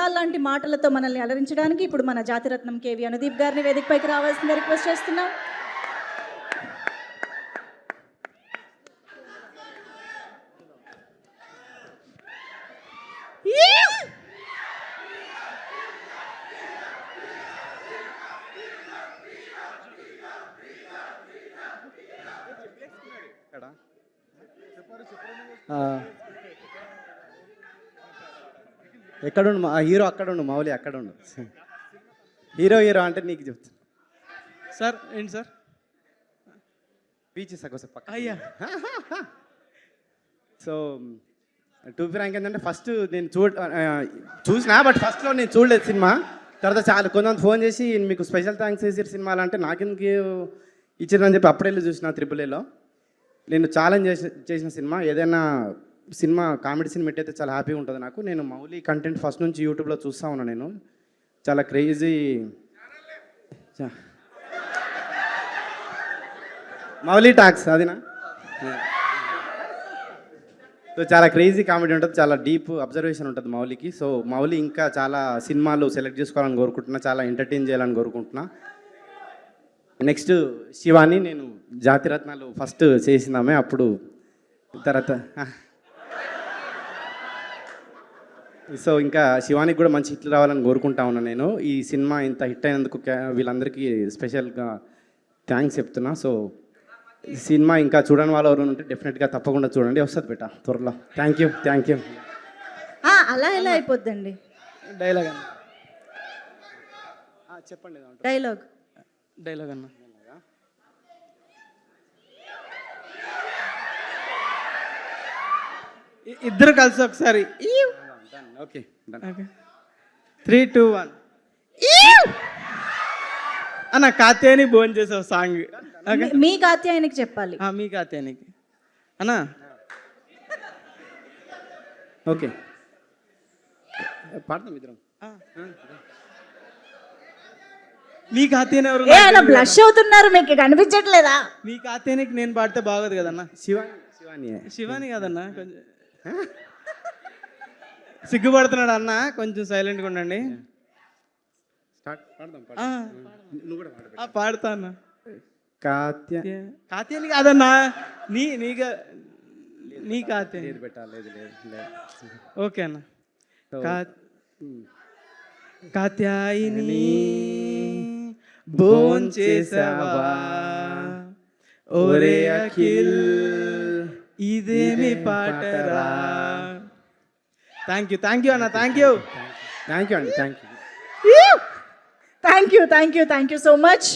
బాణాల లాంటి మాటలతో మనల్ని అలరించడానికి ఇప్పుడు మన జాతిరత్నం కేవి అనుదీప్ గారిని వేదికపైకి రావాల్సిందిగా రిక్వెస్ట్ చేస్తున్నాం. ఎక్కడుండు మా హీరో, అక్కడుండు మౌలి, అక్కడుండు. హీరో అంటే నీకు చెప్తాను సార్. ఏంటి సార్? బీచ్ సగోసారి పక్క. అయ్యా. సో టు బి ఫ్రాంక్ ఏంటంటే ఫస్ట్ నేను చూసినా, బట్ ఫస్ట్లో నేను చూడలేదు సినిమా. తర్వాత చాలా కొంతమంది ఫోన్ చేసి మీకు స్పెషల్ థ్యాంక్స్ చేసారు సినిమాలు అంటే నాకెందుకు ఇచ్చారని చెప్పి అప్పుడే వెళ్ళి చూసిన త్రిపుల్-ఏలో. నేను ఛాలెంజ్ చేసిన సినిమా, ఏదైనా సినిమా కామెడీ సినిమా అయితే చాలా హ్యాపీగా ఉంటుంది నాకు. నేను మౌలి కంటెంట్ ఫస్ట్ నుంచి యూట్యూబ్లో చూస్తూ ఉన్నాను. నేను చాలా క్రేజీ మౌలి టాక్స్ అదినా. సో చాలా క్రేజీ కామెడీ ఉంటుంది, చాలా డీప్ అబ్జర్వేషన్ ఉంటుంది మౌలికి. సో మౌలి ఇంకా చాలా సినిమాలు సెలెక్ట్ చేసుకోవాలని కోరుకుంటున్నా, చాలా ఎంటర్టైన్ చేయాలని కోరుకుంటున్నా. నెక్స్ట్ శివాని, నేను జాతిరత్నాలు ఫస్ట్ చేసిందామే, అప్పుడు తర్వాత సో ఇంకా శివానికి కూడా మంచి హిట్లు రావాలని కోరుకుంటా ఉన్నాను నేను. ఈ సినిమా ఇంత హిట్ అయినందుకు వీళ్ళందరికీ స్పెషల్గా థ్యాంక్స్ చెప్తున్నా. సో సినిమా ఇంకా చూడని వాళ్ళు ఎవరు ఉంటే డెఫినెట్గా తప్పకుండా చూడండి, వస్తుంది బెట త్వరలో. Thank you. అలా ఎలా అయిపోద్దండి డైలాగ్ అన్న, చెప్పండి. డైలాగ్ అన్న. ఇద్దరు కలిసి ఒకసారి. ఓకే 3, 2, 1. అన్న కాత్యాయని భోజనం చేసావు సాంగ్. మీ కాత్యాయనికి చెప్పాలి. మీ కాత్యాయనికి అన్నా. ఓకే పాడతాం ఇద్దరం. మీ కాత్యాయని ఎవరు? బ్లష్ అవుతున్నారు, మీకు కనిపించట్లేదా? మీ కాత్యాయనికి నేను పాడితే బాగోదు కదన్నా. శివాని కదన్నా, కొంచెం సిగ్గుపడుతున్నాడు అన్న, కొంచెం సైలెంట్గా ఉండండి. పాడతా అన్న. కాత్యాయని కాదన్నా, నీ కాత్యాయని పెట్టాలి. ఓకే అన్న. కాత్యాయని భోంచేసావా ఓరే అఖిల్, ఇదేమి పాటరా. థ్యాంక్ యూ అన్న. Thank you so much.